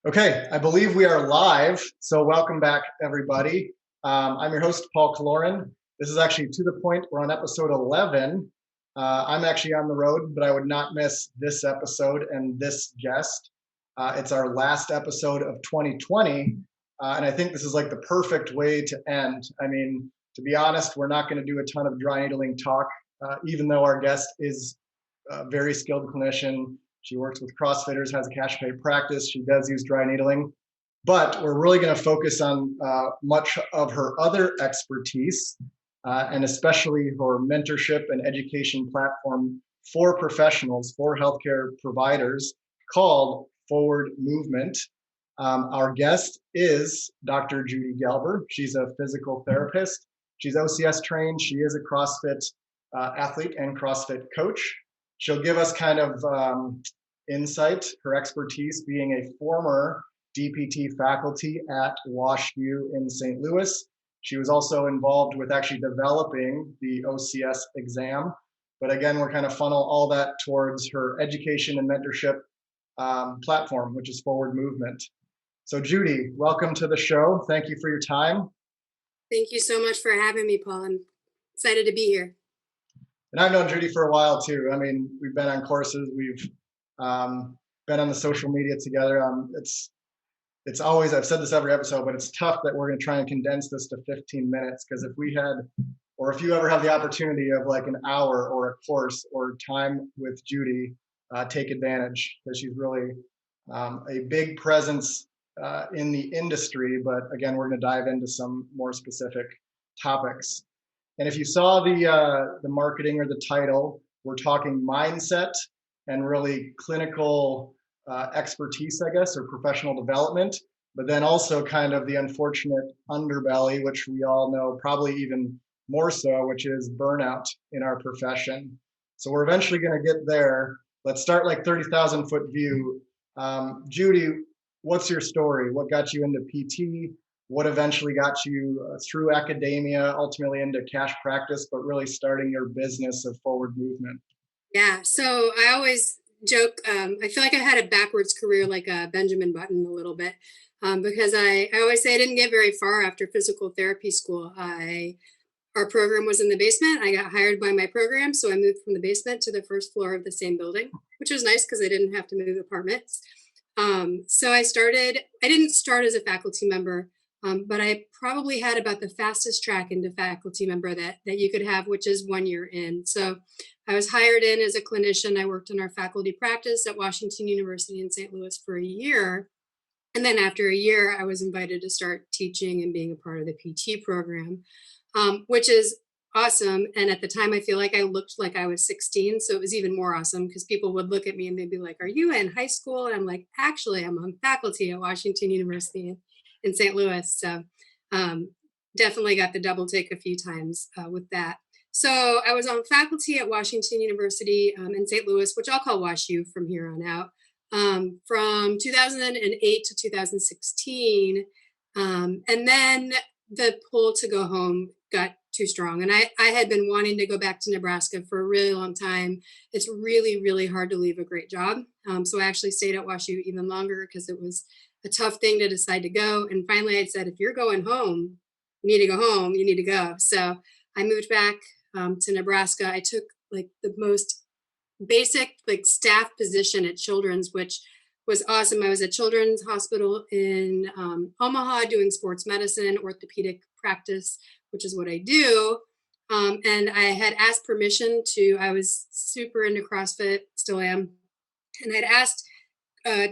Okay, I believe we are live. So welcome back, everybody. I'm your host, Paul Killoren. This is actually to the point. We're on episode 11. I'm actually on the road, but I would not miss this episode and this guest. It's our last episode of 2020, and I think this is like the perfect way to end. I mean, to be honest, we're not going to do a ton of dry needling talk, even though our guest is a very skilled clinician. She works with CrossFitters, has a cash pay practice. She does use dry needling, but we're really going to focus on much of her other expertise, and especially her mentorship and education platform for professionals, for healthcare providers, called Forward Movement. Our guest is Dr. Judy Gelber. She's a physical therapist. She's OCS trained. She is a CrossFit athlete and CrossFit coach. She'll give us kind of insight, her expertise being a former DPT faculty at WashU in St. Louis. She was also involved with actually developing the OCS exam. But again, we're kind of funnel all that towards her education and mentorship platform, which is Forward Movement. So Judy, welcome to the show. Thank you for your time. Thank you so much for having me, Paul. I'm excited to be here. And I've known Judy for a while too. I mean, we've been on courses, we've been on the social media together. It's always, I've said this every episode, but it's tough that we're going to try and condense this to 15 minutes, because if we had, or if you ever have the opportunity of like an hour or a course or time with Judy, take advantage, because she's really a big presence in the industry. But again, we're going to dive into some more specific topics. And if you saw the marketing or the title, we're talking mindset and really clinical expertise, I guess, or professional development, but then also kind of the unfortunate underbelly, which we all know probably even more so, which is burnout in our profession. So we're eventually going to get there. Let's start like 30,000 foot view. Judy, what's your story? What got you into PT? What eventually got you through academia, ultimately into cash practice, but really starting your business of Forward Movement? Yeah, so I always joke, I feel like I had a backwards career like Benjamin Button a little bit, because I always say I didn't get very far after physical therapy school. Our program was in the basement. I got hired by my program, so I moved from the basement to the first floor of the same building, which was nice because I didn't have to move apartments. So I didn't start as a faculty member, but I probably had about the fastest track into faculty member that you could have, which is 1 year in. So I was hired in as a clinician. I worked in our faculty practice at Washington University in St. Louis for a year. And then after a year, I was invited to start teaching and being a part of the PT program, which is awesome. And at the time, I feel like I looked like I was 16. So it was even more awesome because people would look at me and they'd be like, "Are you in high school?" And I'm like, "Actually, I'm on faculty at Washington University in St. Louis." So definitely got the double take a few times with that. So I was on faculty at Washington University in St. Louis, which I'll call WashU from here on out, from 2008 to 2016. And then the pull to go home got too strong. And I had been wanting to go back to Nebraska for a really long time. It's really, really hard to leave a great job. So I actually stayed at WashU even longer because it was a tough thing to decide to go. And finally I said, if you're going home, you need to go home, you need to go. So I moved back to Nebraska. I took like the most basic like staff position at Children's, which was awesome. I was at Children's Hospital in Omaha doing sports medicine, orthopedic practice, which is what I do. And I had asked permission I was super into CrossFit, still am. And I'd asked,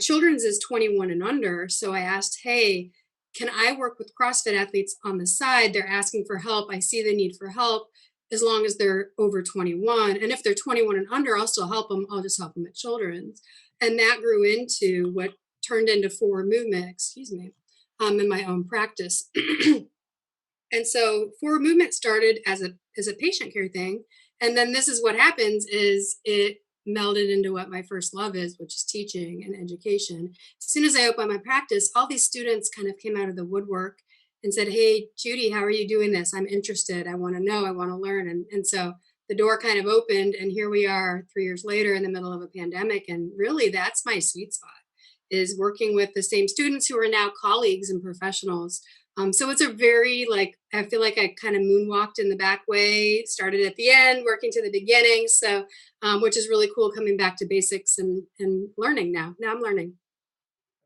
Children's is 21 and under. So I asked, hey, can I work with CrossFit athletes on the side? They're asking for help. I see the need for help as long as they're over 21. And if they're 21 and under, I'll still help them. I'll just help them at Children's. And that grew into what turned into Forward Movement, in my own practice. And so Forward Movement started as a patient care thing. And then this is what happens is it melded into what my first love is, which is teaching and education. As soon as I opened my practice, all these students kind of came out of the woodwork and said, "Hey, Judy, how are you doing this? I'm interested. I want to know. I want to learn." And so the door kind of opened, and here we are 3 years later in the middle of a pandemic. And really, that's my sweet spot is working with the same students who are now colleagues and professionals. So it's a very, like, I feel like I kind of moonwalked in the back way, started at the end, working to the beginning. So, which is really cool, coming back to basics and learning now. Now I'm learning.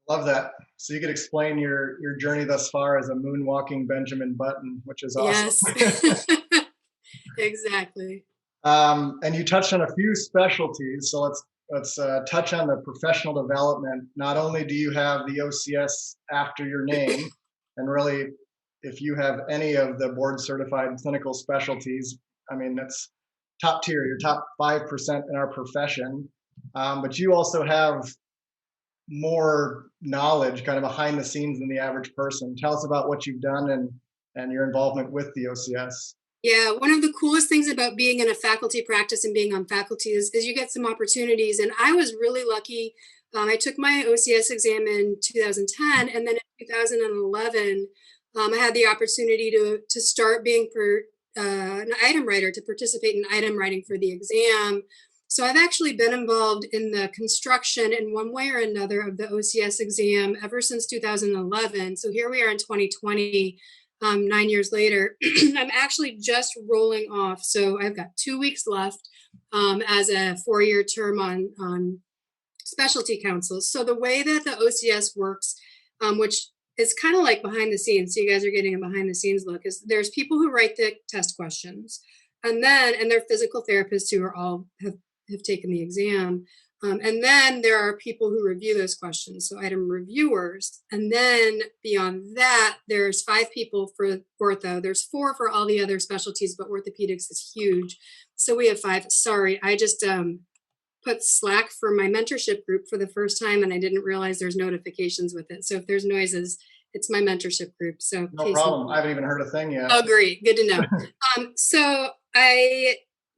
Love that. So you could explain your journey thus far as a moonwalking Benjamin Button, which is awesome. Yes, exactly. And you touched on a few specialties, so let's touch on the professional development. Not only do you have the OCS after your name, and really, if you have any of the board certified clinical specialties, I mean, that's top tier. You're top 5% in our profession. But you also have more knowledge kind of behind the scenes than the average person. Tell us about what you've done and your involvement with the OCS. Yeah, one of the coolest things about being in a faculty practice and being on faculty is you get some opportunities. And I was really lucky. I took my OCS exam in 2010, and then in 2011, I had the opportunity to start being an item writer, to participate in item writing for the exam. So I've actually been involved in the construction in one way or another of the OCS exam ever since 2011. So here we are in 2020. 9 years later. I'm actually just rolling off. So I've got 2 weeks left as a 4-year term on specialty councils. So the way that the OCS works, which is kind of like behind the scenes, so you guys are getting a behind the scenes look, is there's people who write the test questions, and they're physical therapists who are all have taken the exam. And then there are people who review those questions, so item reviewers. And then beyond that, there's 5 people for ortho. There's 4 for all the other specialties, but orthopedics is huge. So we have 5. Sorry, I just put Slack for my mentorship group for the first time, and I didn't realize there's notifications with it. So if there's noises, it's my mentorship group. So no problem. I haven't even heard a thing yet. Oh, great. Good to know. So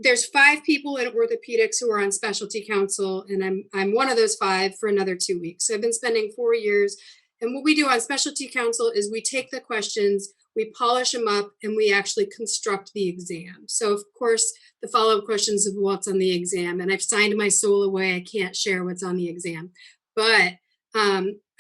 there's 5 people in orthopedics who are on specialty council, and I'm one of those 5 for another 2 weeks. So I've been spending 4 years. And what we do on specialty council is we take the questions, we polish them up, and we actually construct the exam. So of course, the follow-up questions of what's on the exam, and I've signed my soul away. I can't share what's on the exam, but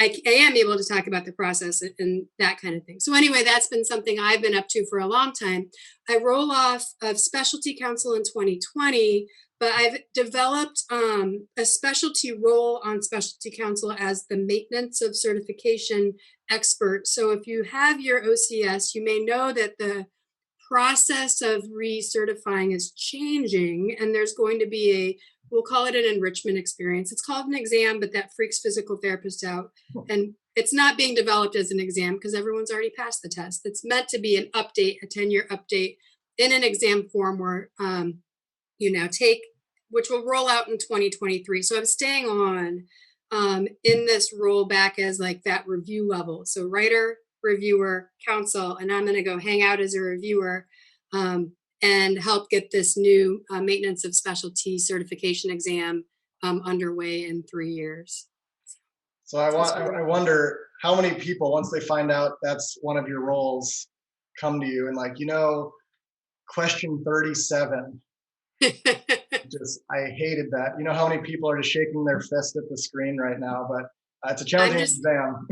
I am able to talk about the process and that kind of thing. So anyway, that's been something I've been up to for a long time. I roll off of specialty council in 2020, but I've developed a specialty role on specialty council as the maintenance of certification expert. So if you have your OCS, you may know that the process of recertifying is changing, and there's going to be we'll call it an enrichment experience. It's called an exam, but that freaks physical therapists out. And it's not being developed as an exam because everyone's already passed the test. It's meant to be an update, a 10-year update in an exam form where you now take, which will roll out in 2023. So I'm staying on in this role back as like that review level. So writer, reviewer, counsel, and I'm going to go hang out as a reviewer and help get this new maintenance of specialty certification exam underway in 3 years. So I wonder how many people, once they find out that's one of your roles, come to you and like, question 37. I hated that. You know how many people are just shaking their fist at the screen right now, but it's a challenging exam.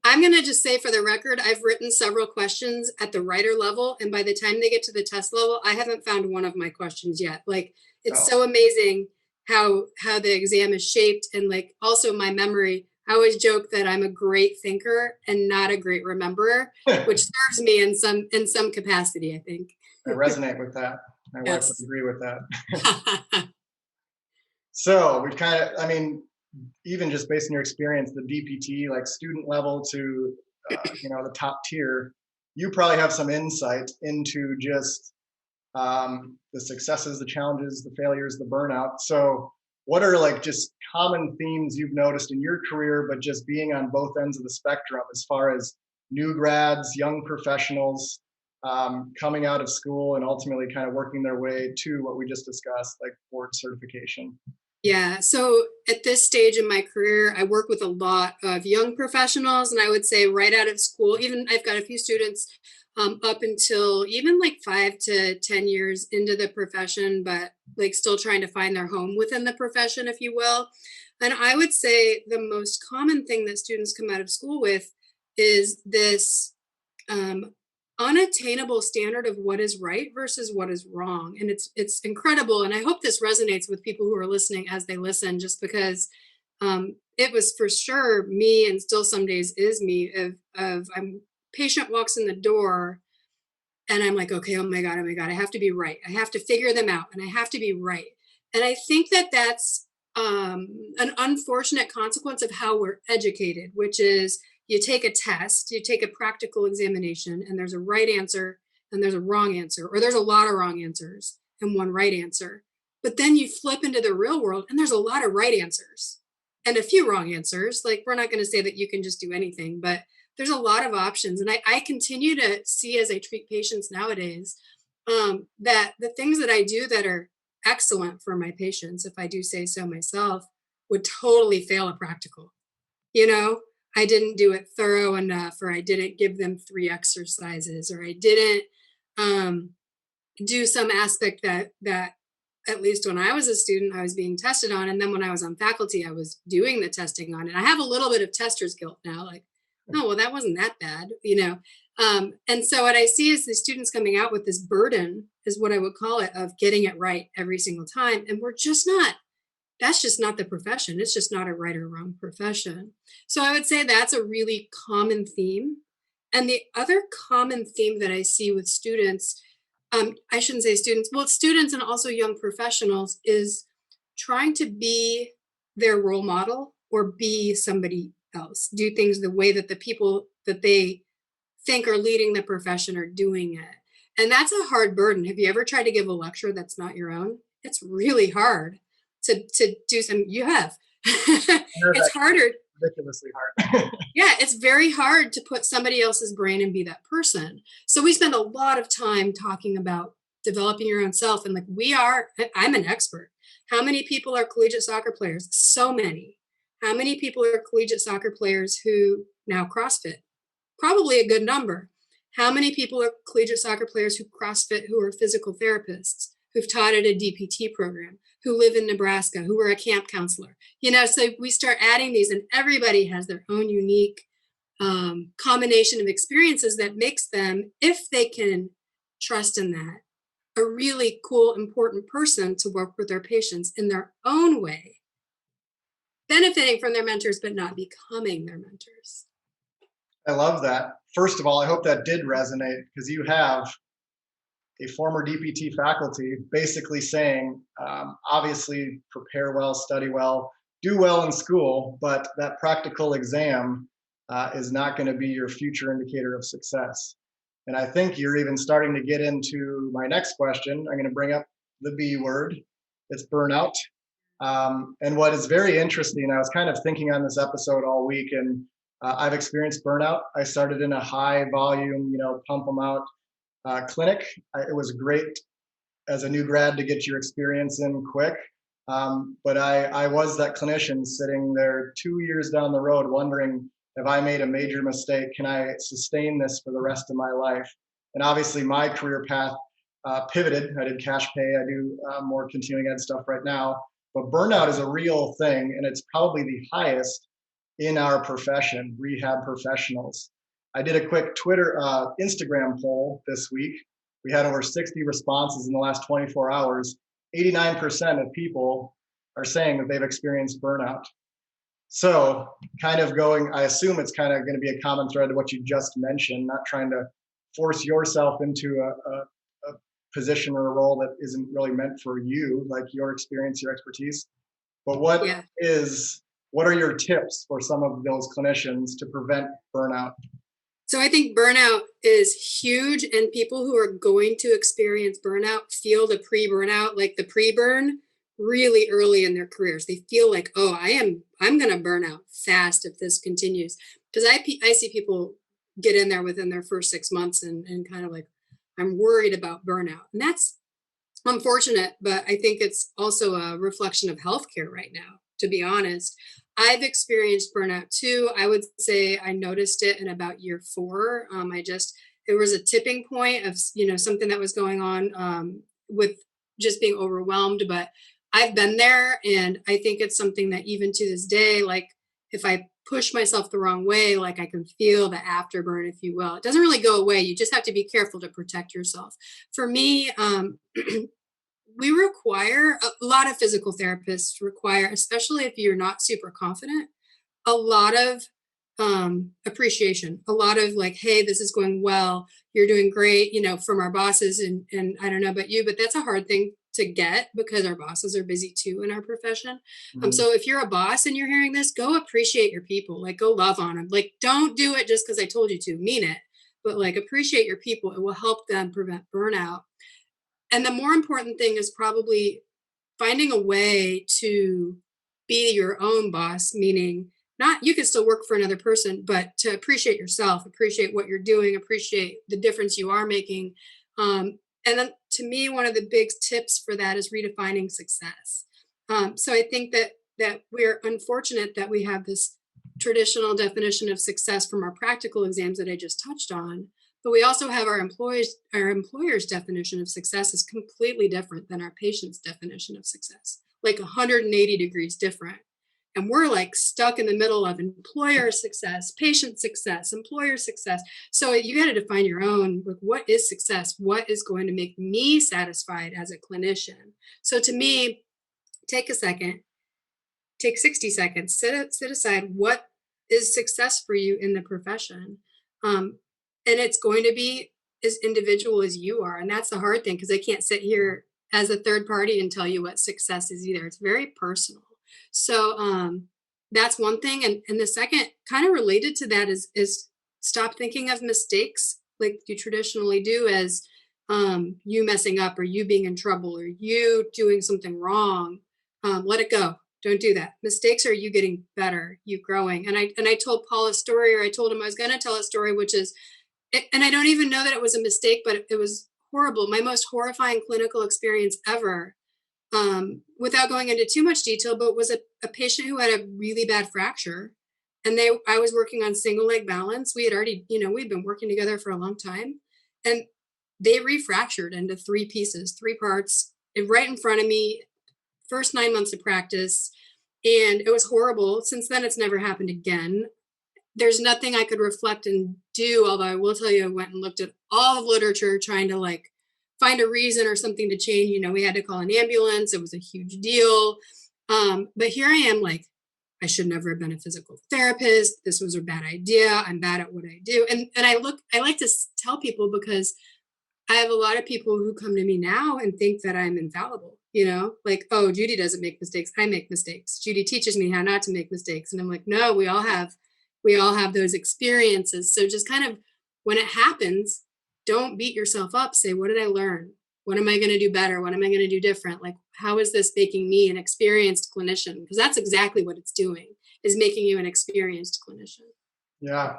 I'm going to just say for the record, I've written several questions at the writer level, and by the time they get to the test level, I haven't found one of my questions yet. Like, it's so amazing how the exam is shaped, and like also my memory. I always joke that I'm a great thinker and not a great rememberer, which serves me in some capacity, I think. I resonate with that. My wife would agree with that. So we've even just based on your experience, the DPT, like student level to, the top tier, you probably have some insight into just the successes, the challenges, the failures, the burnout. So what are like just common themes you've noticed in your career, but just being on both ends of the spectrum as far as new grads, young professionals coming out of school and ultimately kind of working their way to what we just discussed, like board certification? Yeah. So at this stage in my career, I work with a lot of young professionals, and I would say right out of school, even I've got a few students up until even like 5 to 10 years into the profession, but like still trying to find their home within the profession, if you will. And I would say the most common thing that students come out of school with is this unattainable standard of what is right versus what is wrong. And it's incredible. And I hope this resonates with people who are listening as they listen, just because it was for sure me, and still some days is me, of I'm patient walks in the door and I'm like, okay, oh my God, I have to be right. I have to figure them out and I have to be right. And I think that that's an unfortunate consequence of how we're educated, which is you take a test, you take a practical examination, and there's a right answer and there's a wrong answer, or there's a lot of wrong answers and one right answer. But then you flip into the real world and there's a lot of right answers and a few wrong answers. Like, we're not going to say that you can just do anything, but there's a lot of options. And I continue to see, as I treat patients nowadays, that the things that I do that are excellent for my patients, if I do say so myself, would totally fail a practical. You know, I didn't do it thorough enough, or I didn't give them 3 exercises, or I didn't do some aspect that at least when I was a student, I was being tested on. And then when I was on faculty, I was doing the testing on it. I have a little bit of tester's guilt now, like, oh, well, that wasn't that bad, you know? And so what I see is the students coming out with this burden, is what I would call it, of getting it right every single time. And we're just not, that's just not the profession. It's just not a right or wrong profession. So I would say that's a really common theme. And the other common theme that I see with students, I shouldn't say students, well, students and also young professionals, is trying to be their role model or be somebody else, do things the way that the people that they think are leading the profession are doing it. And that's a hard burden. Have you ever tried to give a lecture that's not your own? It's really hard to do some, you have. It's harder. Ridiculously hard. Yeah, it's very hard to put somebody else's brain and be that person. So we spend a lot of time talking about developing your own self. And like, I'm an expert. How many people are collegiate soccer players? So many. How many people are collegiate soccer players who now CrossFit? Probably a good number. How many people are collegiate soccer players who CrossFit, who are physical therapists, who've taught at a DPT program, who live in Nebraska, who are a camp counselor? You know, so we start adding these, and everybody has their own unique combination of experiences that makes them, if they can trust in that, a really cool, important person to work with their patients in their own way, benefiting from their mentors, but not becoming their mentors. I love that. First of all, I hope that did resonate, because you have a former DPT faculty basically saying, obviously, prepare well, study well, do well in school, but that practical exam is not going to be your future indicator of success. And I think you're even starting to get into my next question. I'm going to bring up the B word. It's burnout. And what is very interesting, I was kind of thinking on this episode all week, and I've experienced burnout. I started in a high volume, pump them out clinic. It was great as a new grad to get your experience in quick. But I was that clinician sitting there 2 years down the road wondering, have I made a major mistake? Can I sustain this for the rest of my life? And obviously my career path pivoted. I did cash pay. I do more continuing ed stuff right now. But burnout is a real thing, and it's probably the highest in our profession, rehab professionals. I did a quick Instagram poll this week. We had over 60 responses in the last 24 hours. 89% of people are saying that they've experienced burnout. So kind of going, I assume it's kind of going to be a common thread to what you just mentioned, not trying to force yourself into a position or a role that isn't really meant for you, like your experience, your expertise. But what are your tips for some of those clinicians to prevent burnout? So I think burnout is huge, and people who are going to experience burnout feel the pre-burnout, like the pre-burn, really early in their careers. They feel like, oh, I'm going to burn out fast if this continues. Because I see people get in there within their first 6 months and kind of like, I'm worried about burnout. And that's unfortunate, but I think it's also a reflection of healthcare right now, to be honest. I've experienced burnout too. I would say I noticed it in about year 4. There was a tipping point of, something that was going on with just being overwhelmed. But I've been there, and I think it's something that even to this day, like if I push myself the wrong way, like I can feel the afterburn, if you will. It doesn't really go away. You just have to be careful to protect yourself. For me, we require a lot of physical therapists require, especially if you're not super confident, a lot of appreciation, a lot of like, hey, this is going well, you're doing great, from our bosses. And I don't know about you, but that's a hard thing to get because our bosses are busy too in our profession. So if you're a boss and you're hearing this, go appreciate your people, like go love on them. Like, don't do it just because I told you to, mean it, but like appreciate your people. It will help them prevent burnout. And the more important thing is probably finding a way to be your own boss, meaning not you can still work for another person, but to appreciate yourself, appreciate what you're doing, appreciate the difference you are making. And then to me, one of the big tips for that is redefining success. So I think that we're unfortunate that we have this traditional definition of success from our practical exams that I just touched on, but we also have our employer's definition of success is completely different than our patient's definition of success, like 180 degrees different. And we're like stuck in the middle of employer success, patient success, employer success. So you got to define your own, like, what is success? What is going to make me satisfied as a clinician? So to me, take a second, take 60 seconds, sit aside what is success for you in the profession. And it's going to be as individual as you are. And that's the hard thing, because I can't sit here as a third party and tell you what success is either. It's very personal. So that's one thing. And the second, kind of related to that, is stop thinking of mistakes like you traditionally do as you messing up or you being in trouble or you doing something wrong. Let it go. Don't do that. Mistakes are you getting better, you growing. And I told Paul a story, or I told him I was going to tell a story, which is, and I don't even know that it was a mistake, but it was horrible. My most horrifying clinical experience ever, without going into too much detail, but was a patient who had a really bad fracture. And I was working on single leg balance. We had already, we'd been working together for a long time. And they refractured into three pieces, three parts, right in front of me, first 9 months of practice. And it was horrible. Since then, it's never happened again. There's nothing I could reflect and do, although I will tell you, I went and looked at all of literature trying to like find a reason or something to change. We had to call an ambulance. It was a huge deal. But here I am, like, I should never have been a physical therapist. This was a bad idea. I'm bad at what I do. And I like to tell people, because I have a lot of people who come to me now and think that I'm infallible, like, oh, Judy doesn't make mistakes. I make mistakes. Judy teaches me how not to make mistakes. And I'm like, no, we all have those experiences. So just kind of, when it happens, don't beat yourself up. Say, what did I learn? What am I going to do better? What am I going to do different? Like, how is this making me an experienced clinician? Because that's exactly what it's doing, is making you an experienced clinician. Yeah,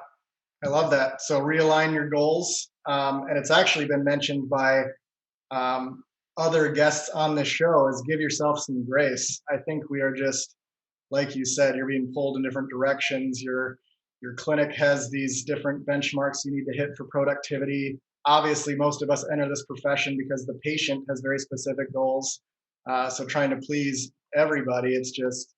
I love that. So realign your goals. And it's actually been mentioned by other guests on the show, is give yourself some grace. I think we are just, like you said, you're being pulled in different directions. Your clinic has these different benchmarks you need to hit for productivity. Obviously, most of us enter this profession because the patient has very specific goals. So trying to please everybody, it's just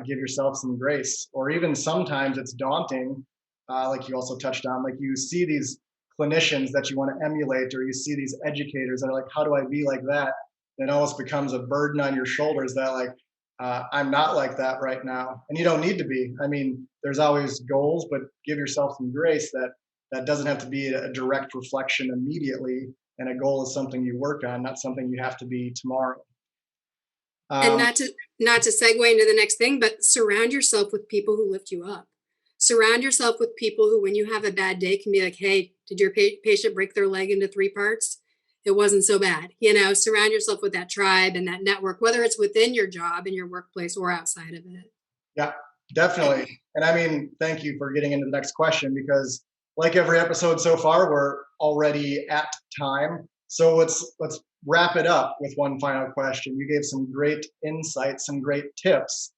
give yourself some grace. Or even sometimes it's daunting, like you also touched on, like you see these clinicians that you want to emulate, or you see these educators that are like, how do I be like that? And it almost becomes a burden on your shoulders that like, I'm not like that right now. And you don't need to be. I mean, there's always goals, but give yourself some grace that doesn't have to be a direct reflection immediately. And a goal is something you work on, not something you have to be tomorrow. And not to segue into the next thing, but surround yourself with people who lift you up. Surround yourself with people who, when you have a bad day, can be like, hey, did your patient break their leg into 3 parts? It wasn't so bad. Surround yourself with that tribe and that network, whether it's within your job, in your workplace, or outside of it. Yeah, definitely. And I mean, thank you for getting into the next question, because like every episode so far, we're already at time. So let's wrap it up with one final question. You gave some great insights, some great tips.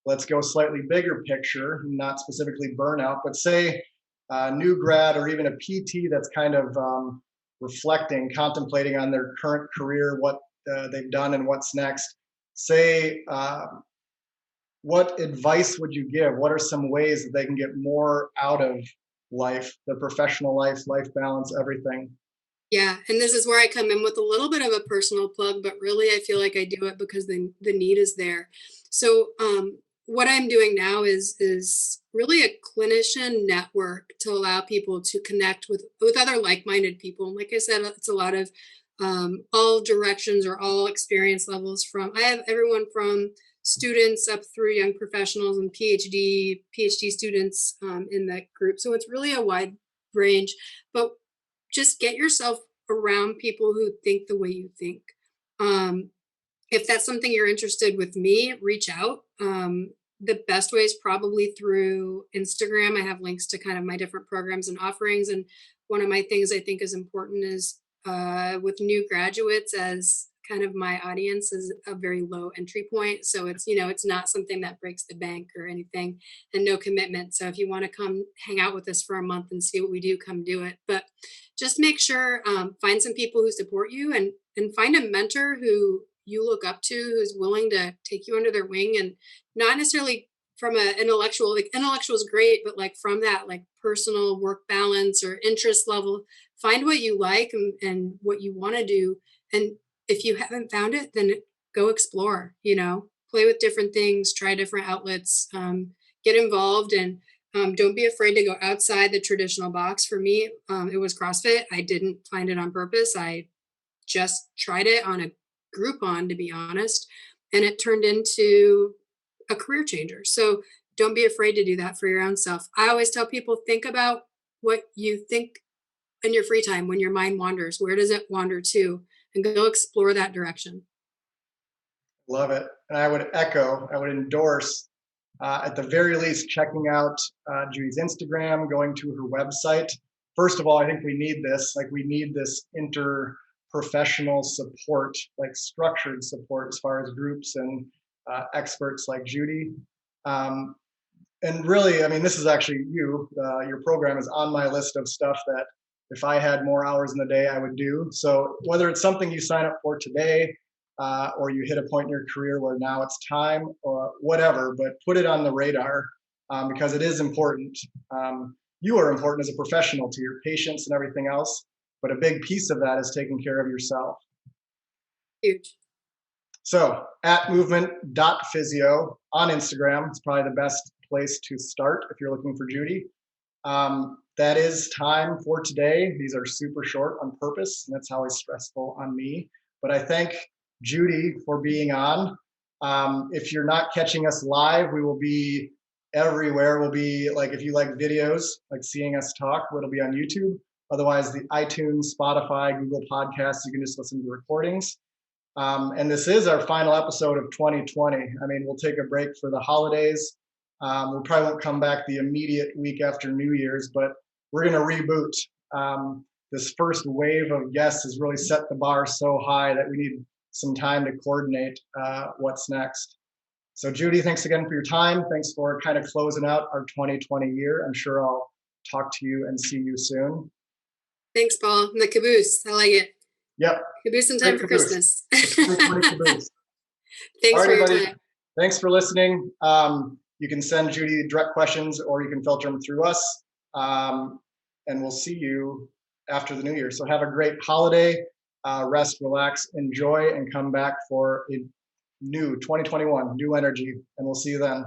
Let's go slightly bigger picture, not specifically burnout, but say a new grad or even a PT that's kind of reflecting, contemplating on their current career, what they've done and what's next. say, what advice would you give? What are some ways that they can get more out of life, their professional life, life balance, everything? Yeah, and this is where I come in with a little bit of a personal plug, but really I feel like I do it because the need is there. So what I'm doing now is really a clinician network to allow people to connect with other like-minded people. And like I said, it's a lot of all directions or all experience levels. From I have everyone from students up through young professionals and PhD students in that group. So it's really a wide range, but just get yourself around people who think the way you think. Um, if that's something you're interested with me, reach out. The best way is probably through Instagram. I have links to kind of my different programs and offerings. And one of my things I think is important is with new graduates, as kind of my audience is a very low entry point. So it's, it's not something that breaks the bank or anything, and no commitment. So if you want to come hang out with us for a month and see what we do, come do it. But just make sure, find some people who support you, and find a mentor who you look up to, who's willing to take you under their wing, and not necessarily from an intellectual, like intellectual is great, but like from that like personal work balance or interest level, find what you like and what you want to do. And if you haven't found it, then go explore, play with different things, try different outlets, get involved, and don't be afraid to go outside the traditional box. For me, it was CrossFit. I didn't find it on purpose. I just tried it on a Groupon, to be honest, and it turned into a career changer. So don't be afraid to do that for your own self. I always tell people, think about what you think in your free time when your mind wanders. Where does it wander to? And go explore that direction. Love it. And I would endorse, at the very least, checking out Judy's Instagram, going to her website. First of all, I think we need this. Like, we need this interprofessional support, like structured support as far as groups and experts like Judy. And really, I mean, this is actually your program is on my list of stuff that if I had more hours in the day, I would do. So whether it's something you sign up for today, or you hit a point in your career where now it's time, or whatever, but put it on the radar, because it is important. You are important as a professional to your patients and everything else, but a big piece of that is taking care of yourself. Huge. So at movement.physio on Instagram, it's probably the best place to start if you're looking for Judy. That is time for today. These are super short on purpose, and that's always stressful on me. But I thank Judy for being on. If you're not catching us live, we will be everywhere. We'll be like, if you like videos, like seeing us talk, it'll be on YouTube. Otherwise, the iTunes, Spotify, Google Podcasts, you can just listen to recordings. And this is our final episode of 2020. I mean, we'll take a break for the holidays. We probably won't come back the immediate week after New Year's, but we're going to reboot. This first wave of guests has really set the bar so high that we need some time to coordinate what's next. So Judy, thanks again for your time. Thanks for kind of closing out our 2020 year. I'm sure I'll talk to you and see you soon. Thanks, Paul. And the caboose, I like it. Yep. Caboose in time for Christmas. Thanks for your time. Thanks for listening. You can send Judy direct questions, or you can filter them through us. And we'll see you after the new year. So have a great holiday, rest, relax, enjoy, and come back for a new 2021, new energy. And we'll see you then.